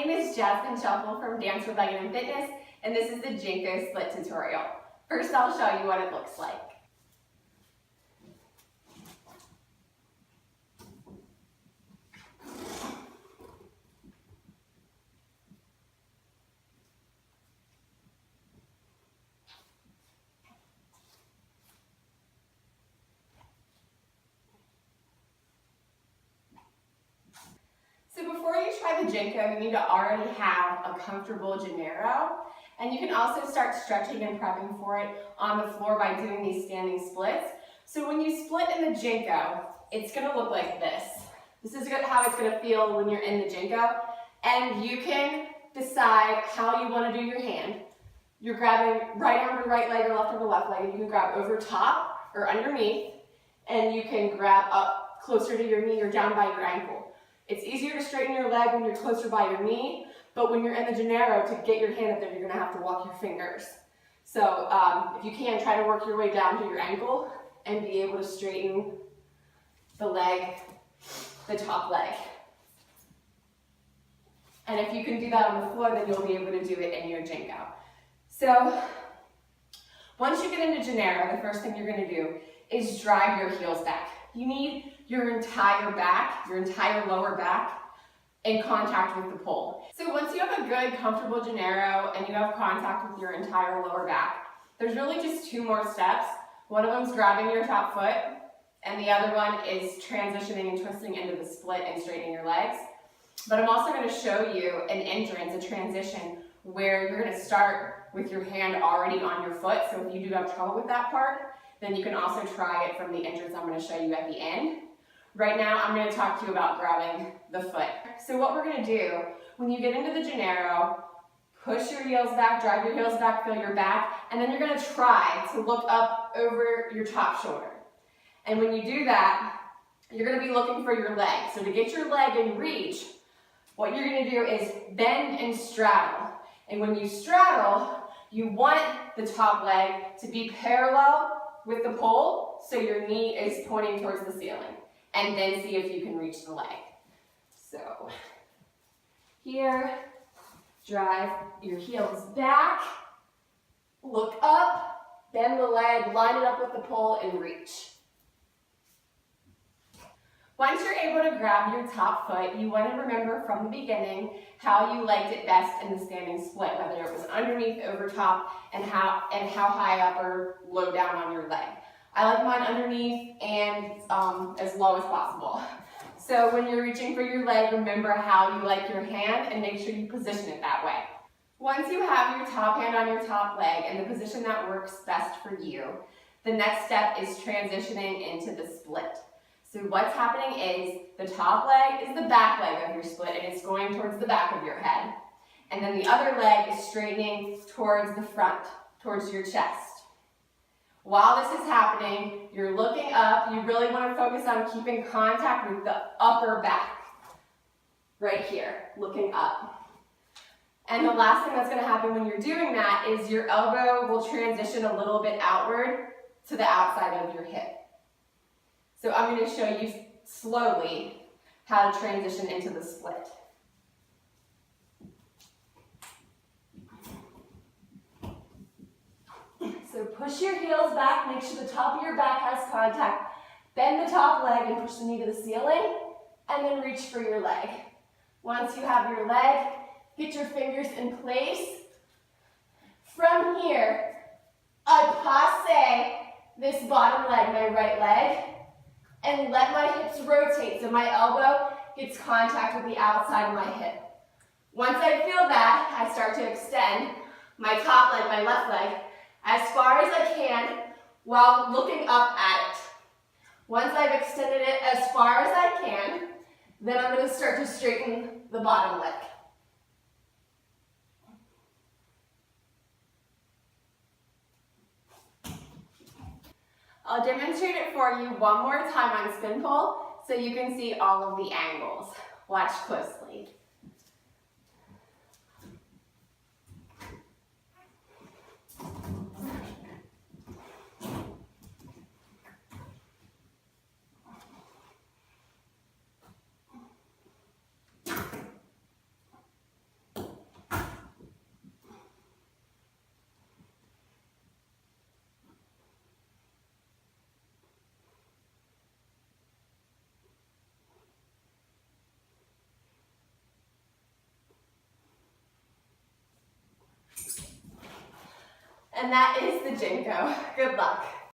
name is Jasmine Scheffel from Dance Rebellion and Fitness, and this is the Jenko Slit tutorial. First, I'll show you what it looks like. So before you try the Jenko, you need to already have a comfortable Janiero, and you can also start stretching and prepping for it on the floor by doing these standing splits. So when you split in the Jenko, it's going to look like this. This is how it's going to feel when you're in the Jenko, and you can decide how you want to do your hand. You're grabbing right arm to right leg or left arm to left leg, and you can grab over top or underneath, and you can grab up closer to your knee or down by your ankle. It's easier to straighten your leg when you're closer by your knee, but when you're in the Janiero, to get your hand up there, you're going to have to walk your fingers. So if you can, try to work your way down to your ankle and be able to straighten the leg, the top leg. And if you can do that on the floor, then you'll be able to do it in your Jenko. So once you get into Janiero, the first thing you're going to do is drive your heels back. You need your entire back, your entire lower back, in contact with the pole. So once you have a good, comfortable Janiero and you have contact with your entire lower back, there's really just two more steps. One of them is grabbing your top foot, and the other one is transitioning and twisting into the split and straightening your legs. But I'm also going to show you an entrance, a transition, where you're going to start with your hand already on your foot. So if you do have trouble with that part, then you can also try it from the entrance I'm going to show you at the end. Right now, I'm going to talk to you about grabbing the foot. So what we're going to do, when you get into the Janiero, push your heels back, drive your heels back, feel your back, and then you're going to try to look up over your top shoulder. And when you do that, you're going to be looking for your leg. So to get your leg in reach, what you're going to do is bend and straddle. And when you straddle, you want the top leg to be parallel with the pole, so your knee is pointing towards the ceiling. And then see if you can reach the leg. So here, drive your heels back, look up, bend the leg, line it up with the pole, and reach. Once you're able to grab your top foot, you want to remember from the beginning how you liked it best in the standing split, whether it was underneath, over top, and how high up or low down on your leg. I like mine underneath and as low as possible. So when you're reaching for your leg, remember how you like your hand and make sure you position it that way. Once you have your top hand on your top leg and the position that works best for you, the next step is transitioning into the split. So what's happening is the top leg is the back leg of your split, and it's going towards the back of your head. And then the other leg is straightening towards the front, towards your chest. While this is happening, you're looking up. You really want to focus on keeping contact with the upper back. Right here, looking up. And the last thing that's going to happen when you're doing that is your elbow will transition a little bit outward to the outside of your hip. So I'm going to show you slowly how to transition into the split. So push your heels back, make sure the top of your back has contact. Bend the top leg and push the knee to the ceiling, and then reach for your leg. Once you have your leg, get your fingers in place. From here, I passe this bottom leg, my right leg, and let my hips rotate so my elbow gets contact with the outside of my hip. Once I feel that, I start to extend my top leg, my left leg, as far as I can while looking up at it. Once I've extended it as far as I can, then I'm going to start to straighten the bottom leg. I'll demonstrate it for you one more time on spin pole so you can see all of the angles. Watch closely. And that is the Jenko. Good luck.